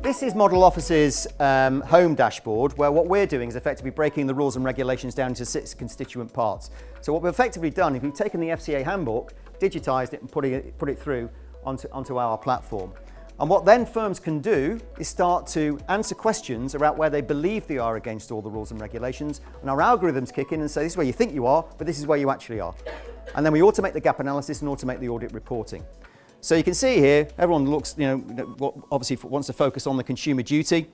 This is Model Office's home dashboard, where what we're doing is effectively breaking the rules and regulations down into 6 constituent parts. So what we've effectively done is we've taken the FCA handbook, digitised it and put it through onto our platform. And what then firms can do is start to answer questions about where they believe they are against all the rules and regulations, and our algorithms kick in and say, this is where you think you are, but this is where you actually are. And then we automate the gap analysis and automate the audit reporting. So you can see here, everyone looks, obviously wants to focus on the consumer duty.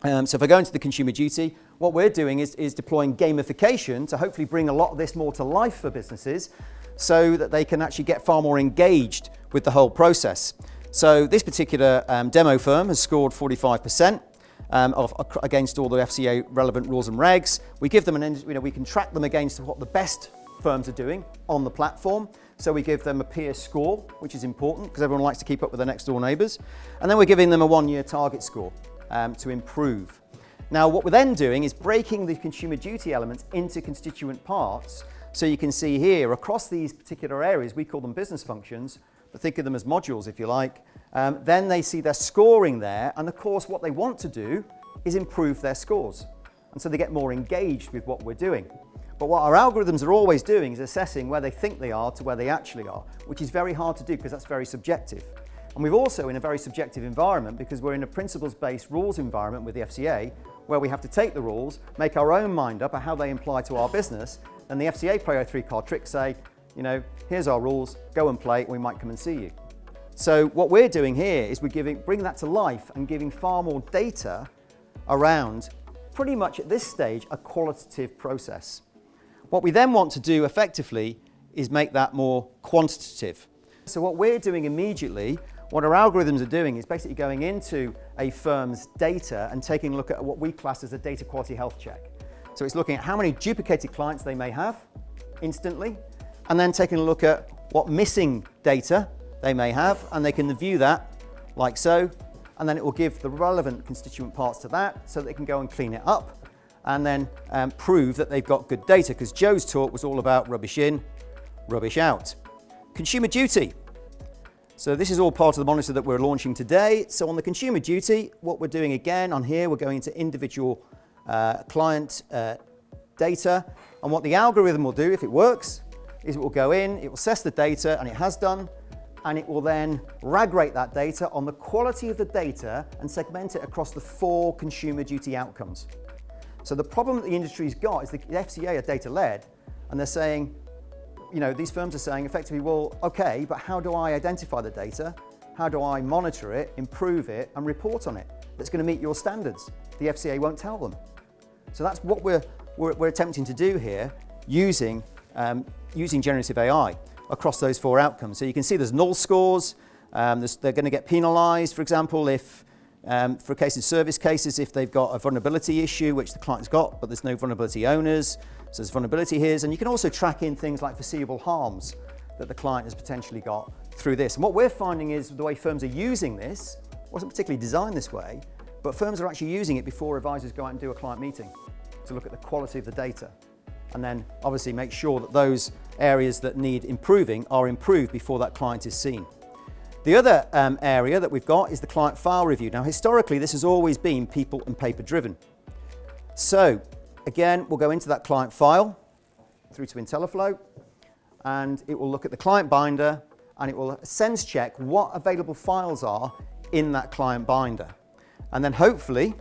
So if I go into the consumer duty, what we're doing is deploying gamification to hopefully bring a lot of this more to life for businesses so that they can actually get far more engaged with the whole process. So this particular demo firm has scored 45% against all the FCA relevant rules and regs. We give them we can track them against what the best firms are doing on the platform. So we give them a peer score, which is important because everyone likes to keep up with their next door neighbours. And then we're giving them a 1-year target score to improve. Now what we're then doing is breaking the consumer duty elements into constituent parts. So you can see here across these particular areas, we call them business functions, but think of them as modules if you like. Then they see their scoring there, and of course what they want to do is improve their scores. And so they get more engaged with what we're doing. But what our algorithms are always doing is assessing where they think they are to where they actually are, which is very hard to do because that's very subjective. And we've also in a very subjective environment because we're in a principles-based rules environment with the FCA where we have to take the rules, make our own mind up on how they apply to our business, and the FCA play a 3-card trick, say, here's our rules, go and play, we might come and see you. So what we're doing here is we're bringing that to life and giving far more data around pretty much at this stage a qualitative process. What we then want to do effectively is make that more quantitative. So what we're doing immediately, what our algorithms are doing is basically going into a firm's data and taking a look at what we class as a data quality health check. So it's looking at how many duplicated clients they may have instantly, and then taking a look at what missing data they may have, and they can view that like so, and then it will give the relevant constituent parts to that so that they can go and clean it up and then prove that they've got good data, because Joe's talk was all about rubbish in, rubbish out. Consumer duty. So this is all part of the monitor that we're launching today. So on the consumer duty, what we're doing again on here, we're going into individual client data, and what the algorithm will do, if it works, is it will go in, it will assess the data, and it has done, and it will then RAG rate that data on the quality of the data and segment it across the 4 consumer duty outcomes. So the problem that the industry's got is the FCA are data-led, and they're saying, these firms are saying effectively, well, okay, but how do I identify the data? How do I monitor it, improve it, and report on it that's going to meet your standards? The FCA won't tell them. So that's what we're attempting to do here using generative AI across those 4 outcomes. So you can see there's null scores. They're going to get penalised, for example, if for service cases, if they've got a vulnerability issue, which the client's got, but there's no vulnerability owners. So there's vulnerability here. And you can also track in things like foreseeable harms that the client has potentially got through this. And what we're finding is the way firms are using this wasn't particularly designed this way, but firms are actually using it before advisors go out and do a client meeting to look at the quality of the data. And then obviously make sure that those areas that need improving are improved before that client is seen. The other area that we've got is the client file review. Now, historically, this has always been people and paper driven. So again, we'll go into that client file through to IntelliFlow, and it will look at the client binder, and it will sense check what available files are in that client binder. And then hopefully,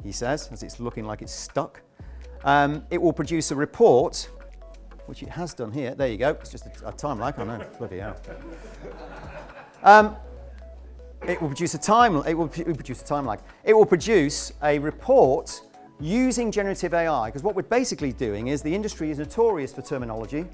he says, as it's looking like it's stuck, it will produce a report, which it has done here. There you go. It's just a time lag. I know. Bloody hell. It will produce a time lag. It will produce a report using generative AI, because what we're basically doing is the industry is notorious for terminology.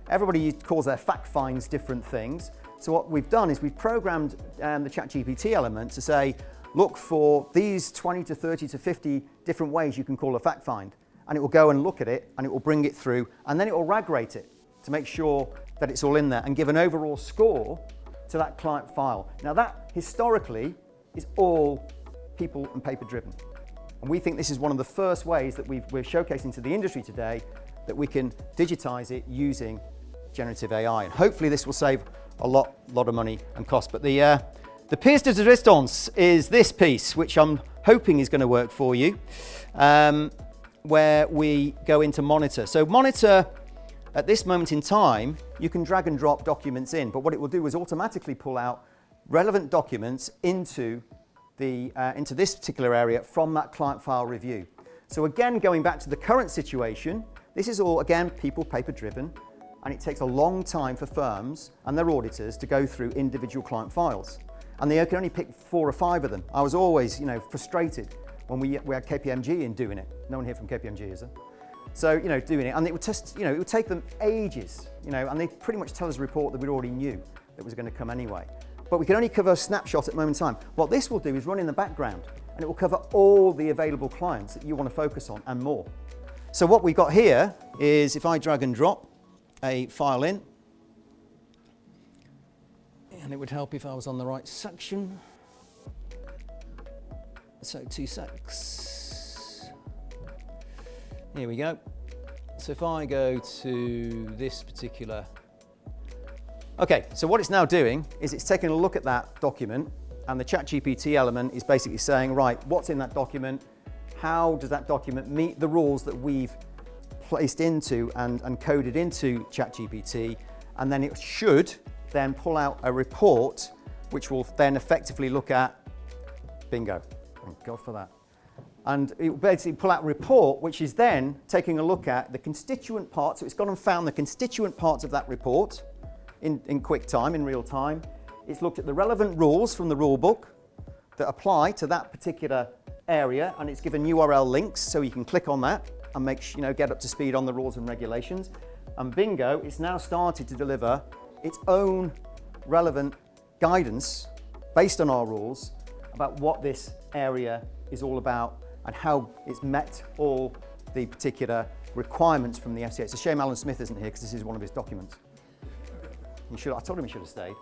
Everybody calls their fact finds different things. So what we've done is we've programmed the ChatGPT element to say, look for these 20 to 30 to 50 different ways you can call a fact find. And it will go and look at it, and it will bring it through, and then it will RAG rate it to make sure that it's all in there and give an overall score to that client file. Now that historically is all people and paper driven. And we think this is one of the first ways that we're showcasing to the industry today that we can digitize it using generative AI. And hopefully this will save a lot of money and cost. But the pièce de résistance is this piece, which I'm hoping is going to work for you, where we go into monitor. So monitor, at this moment in time, you can drag and drop documents in, but what it will do is automatically pull out relevant documents into this particular area from that client file review. So again, going back to the current situation, this is all, again, people paper driven, and it takes a long time for firms and their auditors to go through individual client files. And they can only pick 4 or 5 of them. I was always, frustrated when we had KPMG in doing it. No one here from KPMG, is there? So, doing it, and it would take them ages, and they pretty much tell us a report that we already knew that was going to come anyway. But we can only cover a snapshot at the moment in time. What this will do is run in the background, and it will cover all the available clients that you want to focus on and more. So what we've got here is, if I drag and drop a file in, and it would help if I was on the right section. So 2 secs. Here we go. So if I go to this particular, okay, so what it's now doing is it's taking a look at that document, and the ChatGPT element is basically saying, right, what's in that document? How does that document meet the rules that we've placed into and coded into ChatGPT? And then it should then pull out a report, which will then effectively look at, bingo, thank God for that. And it will basically pull out a report, which is then taking a look at the constituent parts. So it's gone and found the constituent parts of that report in quick time, in real time. It's looked at the relevant rules from the rule book that apply to that particular area, and it's given URL links so you can click on that and get up to speed on the rules and regulations. And bingo, it's now started to deliver its own relevant guidance based on our rules about what this area is all about and how it's met all the particular requirements from the FCA. It's a shame Alan Smith isn't here because this is one of his documents. I told him he should have stayed.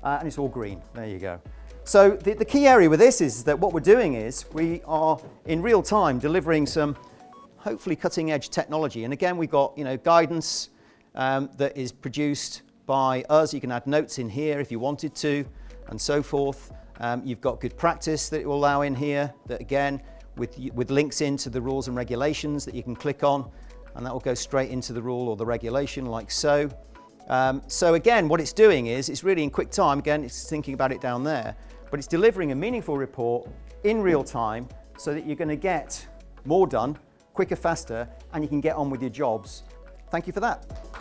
And it's all green. There you go. So the key area with this is that what we're doing is we are in real time delivering some hopefully cutting edge technology. And again, we've got guidance that is produced by us. You can add notes in here if you wanted to, and so forth. You've got good practice that it will allow in here, that again, with links into the rules and regulations that you can click on, and that will go straight into the rule or the regulation like so. So again, what it's doing is it's really in quick time. Again, it's thinking about it down there, but it's delivering a meaningful report in real time so that you're going to get more done quicker, faster, and you can get on with your jobs. Thank you for that.